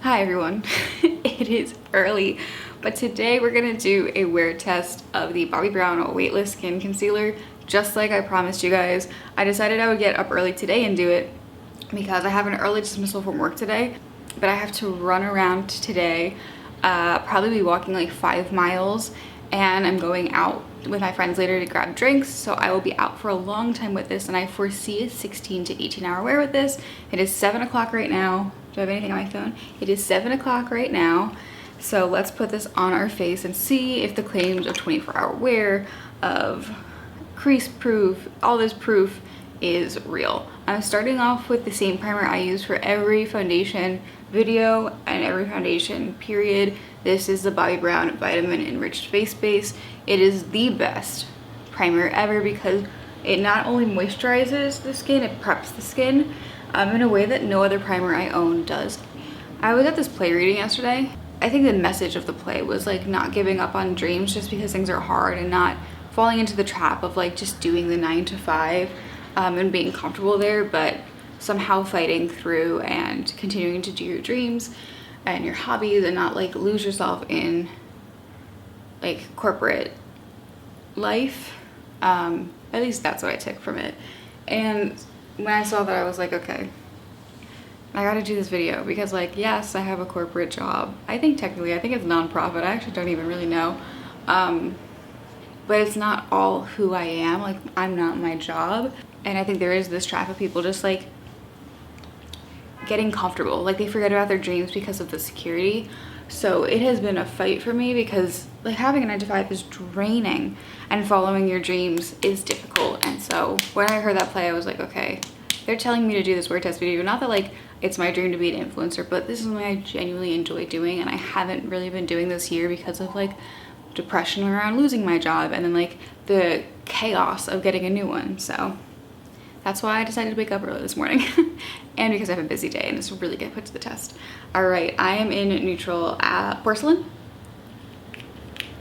Hi everyone. It is early, but today we're gonna do a wear test of the Bobbi Brown Weightless Skin Concealer. Just like I promised you guys, I decided I would get up early today and do it because I have an early dismissal from work today, but I have to run around today, probably be walking like 5 miles, and I'm going out with my friends later to grab drinks, so I will be out for a long time with this, and I foresee a 16 to 18 hour wear with this. It is 7 o'clock right now. Do I have anything on my phone? It is 7 o'clock right now, so let's put this on our face and see if the claims of 24-hour wear, of crease proof, all this proof is real. I'm starting off with the same primer I use for every foundation video and every foundation period. This is the Bobbi Brown Vitamin Enriched Face Base. It is the best primer ever because it not only moisturizes the skin, it preps the skin in a way that no other primer I own does. I was at this play reading yesterday. I think the message of the play was like not giving up on dreams just because things are hard, and not falling into the trap of like just doing the 9 to 5 and being comfortable there, but somehow fighting through and continuing to do your dreams and your hobbies and not like lose yourself in like corporate life. At least that's what I took from it. And when I saw that, I was like, okay, I gotta do this video because like, yes, I have a corporate job. I think technically, I think it's nonprofit. I actually don't even really know. But it's not all who I am. Like, I'm not my job. And I think there is this trap of people just like getting comfortable. Like they forget about their dreams because of the security. So it has been a fight for me because like having a 9 to 5 is draining and following your dreams is difficult. And so when I heard that play, I was like, okay, they're telling me to do this wear test video. Not that like it's my dream to be an influencer, but this is something I genuinely enjoy doing. And I haven't really been doing this year because of like depression around losing my job and then like the chaos of getting a new one. So that's why I decided to wake up early this morning and because I have a busy day and it's really gonna put to the test. All right, I am in neutral porcelain.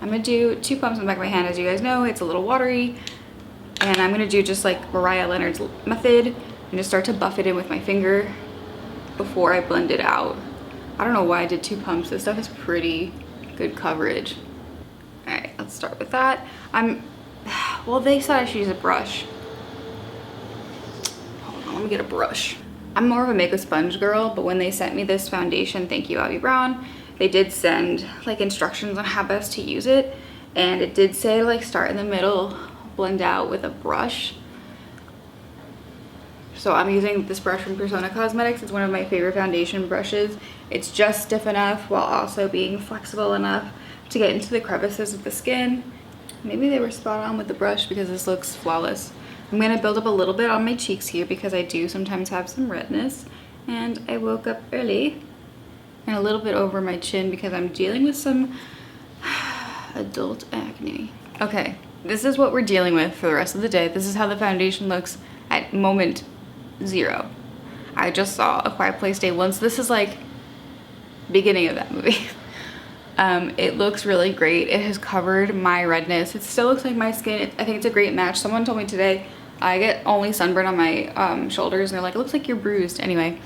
I'm gonna do 2 pumps on the back of my hand. As you guys know, it's a little watery, and I'm gonna do just like Mariah Leonard's method and just start to buff it in with my finger before I blend it out. I don't know why I did 2 pumps. This stuff is pretty good coverage. All right, let's start with that. Well, they said I should use a brush. Let me get a brush. I'm more of a makeup sponge girl, but when they sent me this foundation, thank you Bobbi Brown, they did send like instructions on how best to use it, and it did say like start in the middle, blend out with a brush. So I'm using this brush from Persona Cosmetics. It's one of my favorite foundation brushes. It's just stiff enough while also being flexible enough to get into the crevices of the skin. Maybe they were spot on with the brush because this looks flawless. I'm gonna build up a little bit on my cheeks here because I do sometimes have some redness, and I woke up early, and a little bit over my chin because I'm dealing with some adult acne. Okay, this is what we're dealing with for the rest of the day. This is how the foundation looks at moment 0. I just saw A Quiet Place Day 1, so this is like beginning of that movie. It looks really great. It has covered my redness. It still looks like my skin. I think it's a great match. Someone told me today I get only sunburn on my shoulders, and they're like, it looks like you're bruised. Anyway,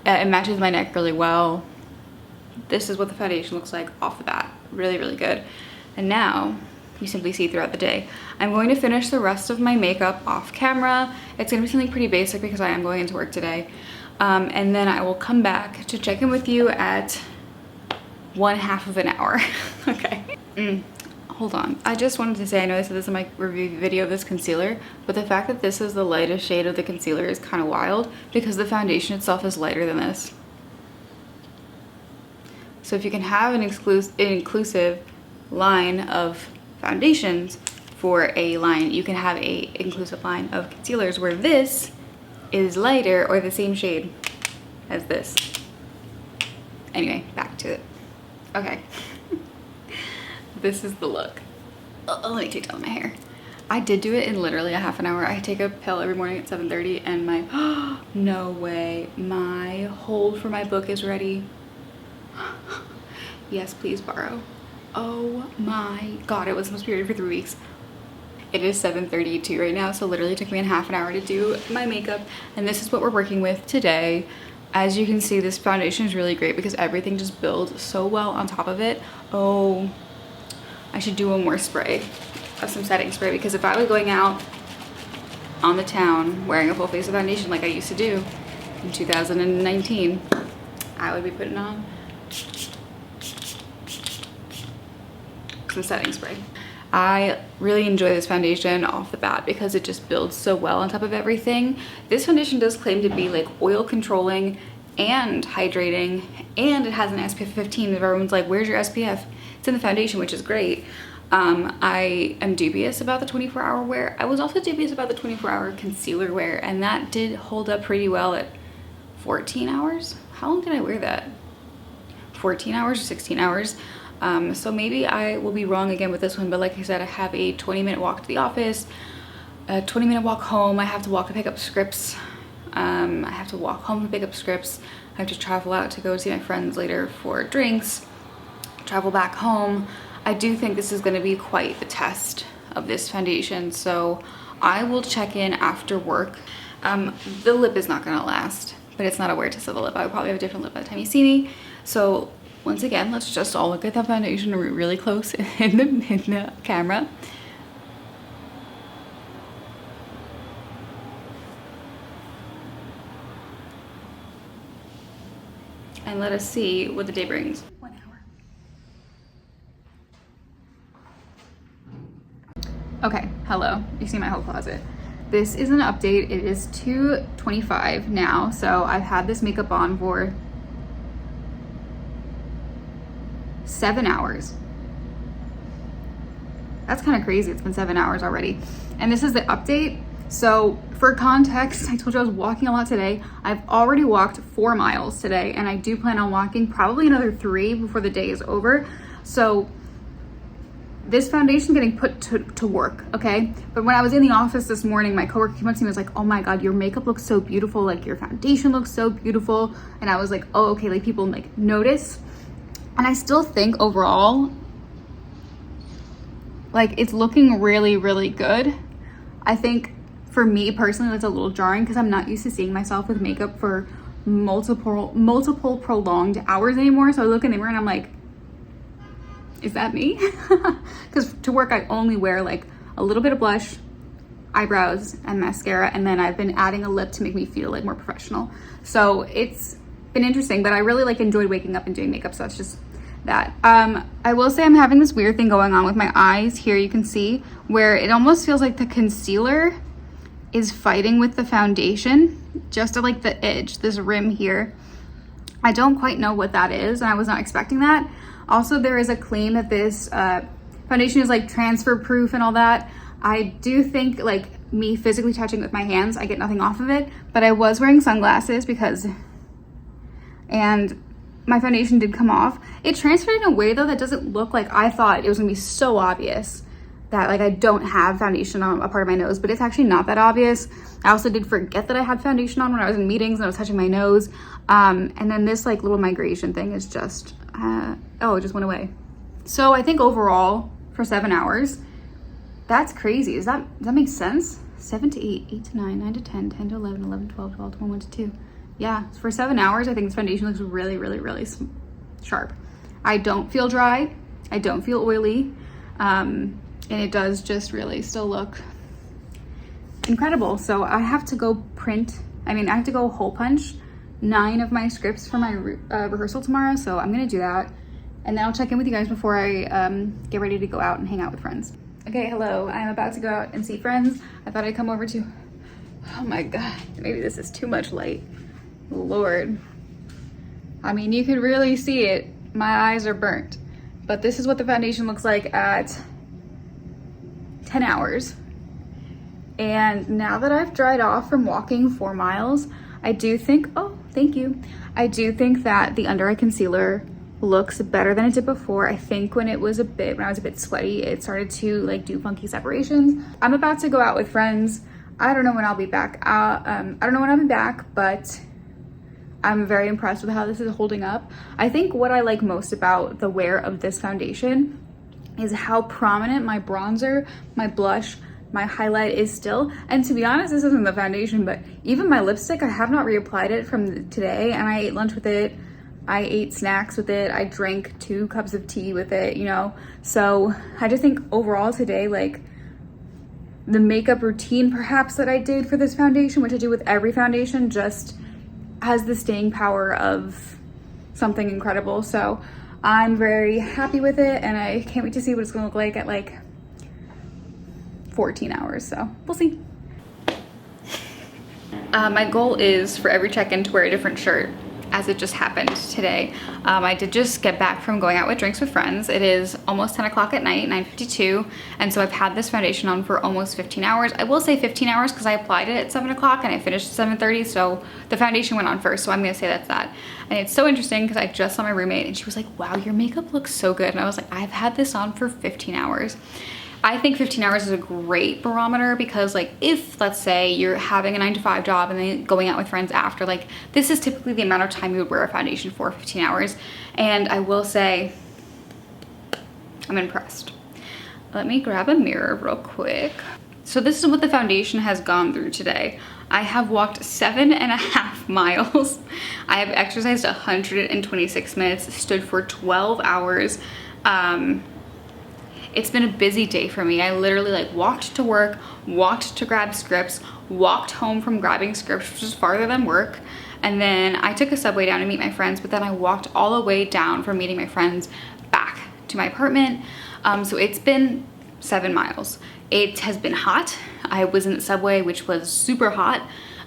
it matches my neck really well. This is what the foundation looks like off the bat. Really, really good. And now you simply see throughout the day. I'm going to finish the rest of my makeup off camera. It's gonna be something pretty basic because I am going into work today. And then I will come back to check in with you at 1/2 of an hour. Okay. Hold on. I just wanted to say, I know I said this in my review video of this concealer, but the fact that this is the lightest shade of the concealer is kind of wild because the foundation itself is lighter than this. So if you can have an inclusive line of foundations for a line, you can have a inclusive line of concealers where this is lighter or the same shade as this. Anyway, back to it. Okay. This is the look. Let me take down my hair. I did do it in literally a half an hour. I take a pill every morning at 7:30 and my, no way, my hold for my book is ready. Yes, please borrow. Oh my God, it was supposed to be ready for 3 weeks. It is 7:32 right now, so literally it took me a half an hour to do my makeup, and this is what we're working with today. As you can see, this foundation is really great because everything just builds so well on top of it. Oh, I should do one more spray of some setting spray, because if I was going out on the town wearing a full face of foundation like I used to do in 2019, I would be putting on some setting spray. I really enjoy this foundation off the bat because it just builds so well on top of everything. This foundation does claim to be like oil controlling and hydrating, and it has an SPF 15. If everyone's like, where's your SPF? It's in the foundation, which is great. I am dubious about the 24-hour wear. I was also dubious about the 24-hour concealer wear, and that did hold up pretty well at 14 hours. How long did I wear that? 14 hours or 16 hours? So maybe I will be wrong again with this one, but like I said, I have a 20-minute walk to the office, a 20-minute walk home. I have to walk to pick up scripts. I have to walk home to pick up scripts. I have to travel out to go see my friends later for drinks, travel back home. I do think this is going to be quite the test of this foundation, so I will check in after work. The lip is not going to last, but it's not a wear test of the lip. I would probably have a different lip by the time you see me. So once again, let's just all look at that foundation really close in the camera. And let us see what the day brings. 1 hour. Okay, hello. You see my whole closet. This is an update. It is 2:25 now, so I've had this makeup on for 7 hours. That's kind of crazy. It's been 7 hours already. And this is the update. So for context, I told you I was walking a lot today. I've already walked 4 miles today, and I do plan on walking probably another 3 before the day is over. So this foundation getting put to work, okay? But when I was in the office this morning, my coworker came up to me and was like, oh my God, your makeup looks so beautiful. Like your foundation looks so beautiful. And I was like, oh, okay, like people like notice. And I still think overall, like it's looking really, really good. I think for me personally, that's a little jarring because I'm not used to seeing myself with makeup for multiple prolonged hours anymore. So I look in the mirror and I'm like, is that me? Because to work, I only wear like a little bit of blush, eyebrows, and mascara. And then I've been adding a lip to make me feel like more professional. So it's been interesting, but I really like enjoyed waking up and doing makeup. So that's just that. I will say I'm having this weird thing going on with my eyes. Here you can see where it almost feels like the concealer is fighting with the foundation just at like the edge, this rim here. I don't quite know what that is, and I was not expecting that. Also, there is a claim that this foundation is like transfer proof and all that. I do think like me physically touching with my hands, I get nothing off of it, but I was wearing sunglasses and my foundation did come off. It transferred in a way though that doesn't look like I thought it was gonna be so obvious that like I don't have foundation on a part of my nose, but it's actually not that obvious. I also did forget that I had foundation on when I was in meetings and I was touching my nose. And then this like little migration thing is just, oh, it just went away. So I think overall for 7 hours, that's crazy. Does that make sense? 7 to 8, 8 to 9, 9 to 10, 10 to 11, 11 to 12, 12 to 1, 1 to 2. Yeah, for 7 hours, I think this foundation looks really, really, really sharp. I don't feel dry. I don't feel oily. And it does just really still look incredible. So I have to go I have to go hole punch 9 of my scripts for my rehearsal tomorrow. So I'm gonna do that. And then I'll check in with you guys before I get ready to go out and hang out with friends. Okay, hello, I'm about to go out and see friends. I thought I'd come over to, oh my God, maybe this is too much light. Lord. I mean, you can really see it. My eyes are burnt. But this is what the foundation looks like at 10 hours. And now that I've dried off from walking 4 miles, I do think, oh, thank you. I do think that the under eye concealer looks better than it did before. I think when I was a bit sweaty, it started to like do funky separations. I'm about to go out with friends. I don't know when I'll be back out. I don't know when I'll be back, but I'm very impressed with how this is holding up. I think what I like most about the wear of this foundation is how prominent my bronzer, my blush, My highlight is still, and to be honest, this isn't the foundation, but even my lipstick, I have not reapplied it from today, and I ate lunch with it. I ate snacks with it. I drank 2 cups of tea with it, you know? So I just think overall today, like the makeup routine perhaps that I did for this foundation, which I do with every foundation, just has the staying power of something incredible. So I'm very happy with it, and I can't wait to see what it's gonna look like at like 14 hours, so we'll see. My goal is for every check-in to wear a different shirt, as it just happened today. I did just get back from going out with drinks with friends. It is almost 10 o'clock at night, 9:52, and so I've had this foundation on for almost 15 hours. I will say 15 hours because I applied it at 7 o'clock and I finished at 7:30, so the foundation went on first, so I'm gonna say that's that. And it's so interesting because I just saw my roommate and she was like, wow, your makeup looks so good. And I was like, I've had this on for 15 hours. I think 15 hours is a great barometer because like if let's say you're having a 9-to-5 job and then going out with friends after, like this is typically the amount of time you would wear a foundation for, 15 hours. And I will say I'm impressed. Let me grab a mirror real quick. So this is what the foundation has gone through today. I have walked 7.5 miles. I have exercised 126 minutes, stood for 12 hours. It's been a busy day for me. I literally like walked to work, walked to grab scripts, walked home from grabbing scripts, which is farther than work. And then I took a subway down to meet my friends, but then I walked all the way down from meeting my friends back to my apartment. So it's been 7 miles. It has been hot. I was in the subway, which was super hot.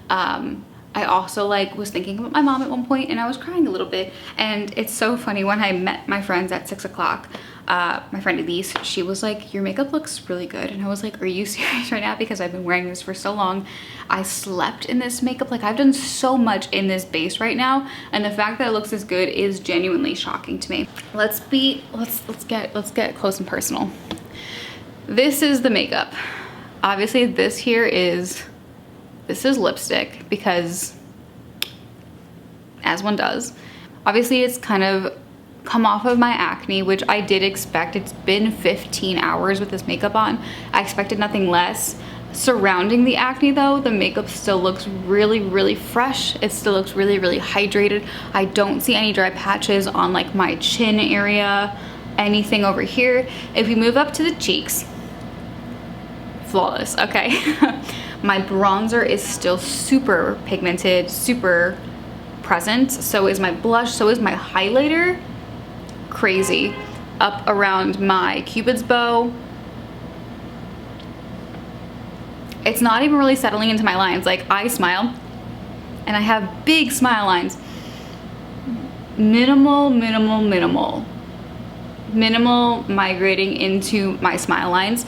I also like was thinking about my mom at one point and I was crying a little bit. And it's so funny, when I met my friends at 6 o'clock, my friend Elise, she was like, your makeup looks really good. And I was like, are you serious right now? Because I've been wearing this for so long. I slept in this makeup. Like I've done so much in this base right now. And the fact that it looks this good is genuinely shocking to me. Let's get close and personal. This is the makeup. Obviously this is lipstick because as one does. Obviously it's kind of come off of my acne, which I did expect. It's been 15 hours with this makeup on. I expected nothing less. Surrounding the acne though, the makeup still looks really, really fresh. It still looks really, really hydrated. I don't see any dry patches on like my chin area, anything over here. If we move up to the cheeks, flawless, okay? My bronzer is still super pigmented, super present. So is my blush, so is my highlighter. Crazy. Up around my Cupid's bow. It's not even really settling into my lines. Like I smile and I have big smile lines. Minimal migrating into my smile lines,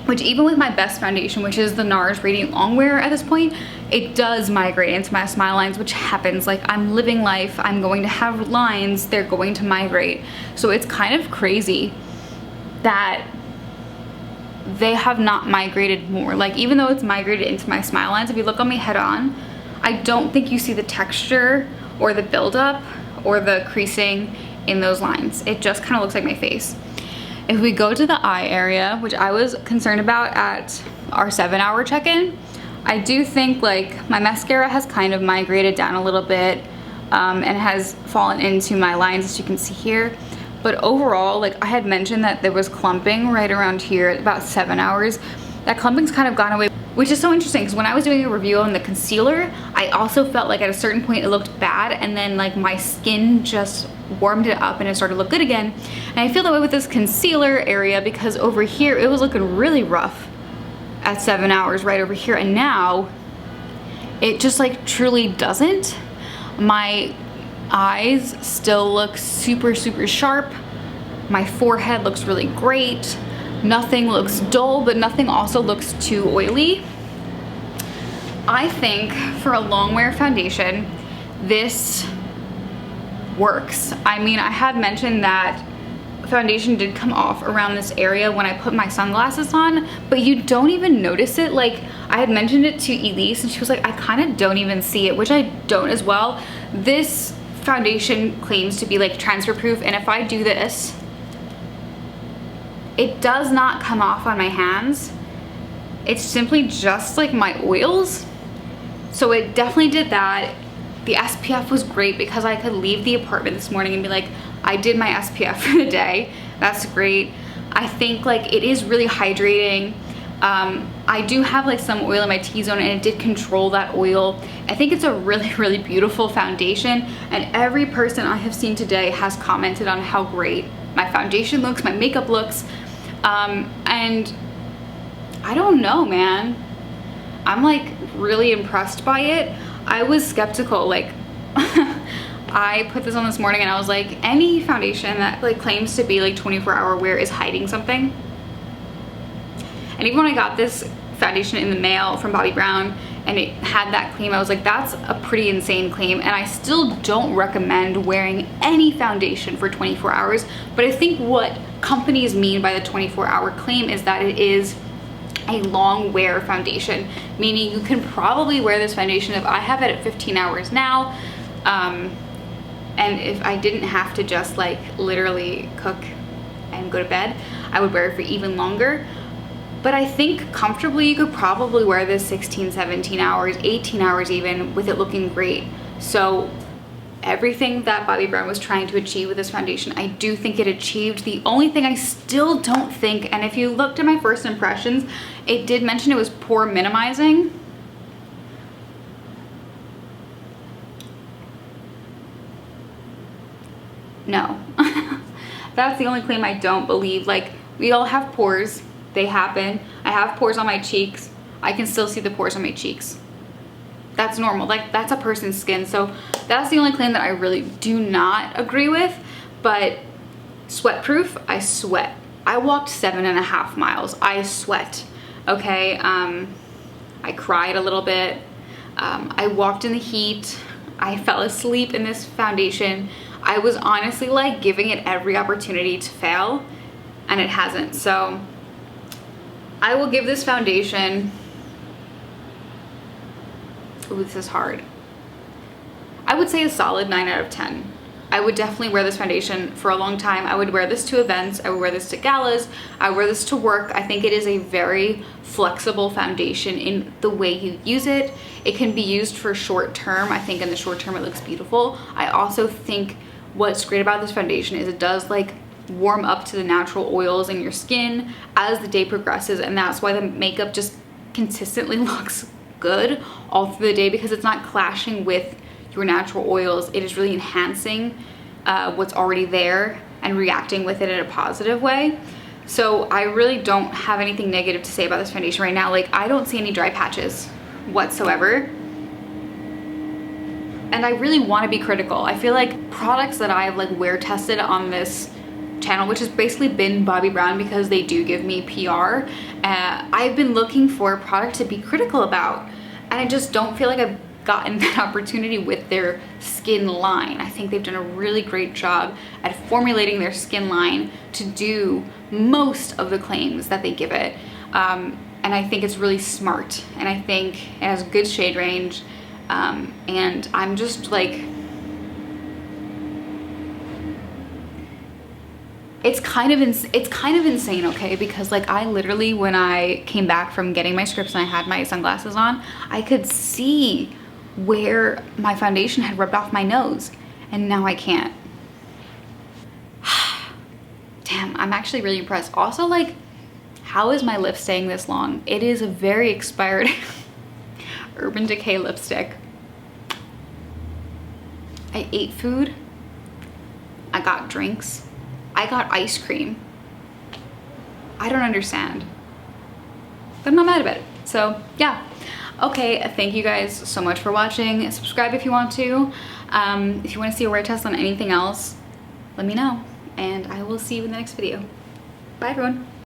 which even with my best foundation, which is the NARS Radiant Longwear at this point, it does migrate into my smile lines, which happens. Like I'm living life, I'm going to have lines, they're going to migrate. So it's kind of crazy that they have not migrated more. Like even though it's migrated into my smile lines, if you look on me head on, I don't think you see the texture or the buildup or the creasing in those lines. It just kind of looks like my face. If we go to the eye area, which I was concerned about at our 7-hour check-in, I do think like my mascara has kind of migrated down a little bit and has fallen into my lines, as you can see here. But overall, like I had mentioned that there was clumping right around here at about 7 hours. That clumping's kind of gone away, which is so interesting because when I was doing a review on the concealer, I also felt like at a certain point it looked bad, and then like my skin just warmed it up and it started to look good again. And I feel that way with this concealer area because over here it was looking really rough at 7 hours right over here, and now it just like truly doesn't. My eyes still look super sharp. My forehead looks really great. Nothing looks dull, but nothing also looks too oily. I think for a long wear foundation, this works. I mean, I had mentioned that foundation did come off around this area when I put my sunglasses on, but you don't even notice it. Like I had mentioned it to Elise and she was like, I kind of don't even see it, which I don't as well. This foundation claims to be like transfer proof, and if I do this, it does not come off on my hands. It's simply just like my oils. So it definitely did that. The SPF was great because I could leave the apartment this morning and be like, I did my SPF for the day. That's great. I think like it is really hydrating. I do have like some oil in my T-zone and it did control that oil. I think it's a really, really beautiful foundation, and every person I have seen today has commented on how great my foundation looks, my makeup looks, and I don't know, man. I'm like really impressed by it. I was skeptical, like I put this on this morning and I was like, any foundation that like claims to be like 24-hour wear is hiding something. And even when I got this foundation in the mail from Bobbi Brown and it had that claim, I was like, that's a pretty insane claim. And I still don't recommend wearing any foundation for 24 hours. But I think what companies mean by the 24-hour claim is that it is a long wear foundation, meaning you can probably wear this foundation. If I have it at 15 hours now, and if I didn't have to just like literally cook and go to bed, I would wear it for even longer. But I think comfortably you could probably wear this 16, 17 hours, 18 hours even, with it looking great. So everything that Bobbi Brown was trying to achieve with this foundation, I do think it achieved. The only thing I still don't think, and if you looked at my first impressions, it did mention it was pore minimizing. No. That's the only claim I don't believe. Like, we all have pores. They happen. I have pores on my cheeks. I can still see the pores on my cheeks. That's normal. Like, that's a person's skin. So that's the only claim that I really do not agree with. But sweat proof, I sweat. I walked 7.5 miles. I sweat. Okay. I cried a little bit. I walked in the heat. I fell asleep in this foundation. I was honestly like giving it every opportunity to fail, and it hasn't. So I will give this foundation, ooh, this is hard. I would say a solid 9 out of 10. I would definitely wear this foundation for a long time. I would wear this to events. I would wear this to galas. I would wear this to work. I think it is a very flexible foundation in the way you use it. It can be used for short term. I think in the short term it looks beautiful. I also think what's great about this foundation is it does like warm up to the natural oils in your skin as the day progresses, and that's why the makeup just consistently looks good all through the day, because it's not clashing with your natural oils. It is really enhancing what's already there and reacting with it in a positive way. So I really don't have anything negative to say about this foundation right now. Like, I don't see any dry patches whatsoever. And I really want to be critical. I feel like products that I have like wear tested on this channel, which has basically been Bobbi Brown because they do give me PR, I've been looking for a product to be critical about, and I just don't feel like I've gotten that opportunity with their skin line. I think they've done a really great job at formulating their skin line to do most of the claims that they give it, and I think it's really smart, and I think it has good shade range, and I'm just like, it's kind of insane, okay? Because like I literally, when I came back from getting my scripts and I had my sunglasses on, I could see where my foundation had rubbed off my nose, and now I can't. Damn, I'm actually really impressed. Also, like, how is my lip staying this long? It is a very expired Urban Decay lipstick. I ate food. I got drinks. I got ice cream. I don't understand, but I'm not mad about it. So yeah. Okay, thank you guys so much for watching. Subscribe if you want to. If you want to see a wear test on anything else, let me know, and I will see you in the next video. Bye everyone.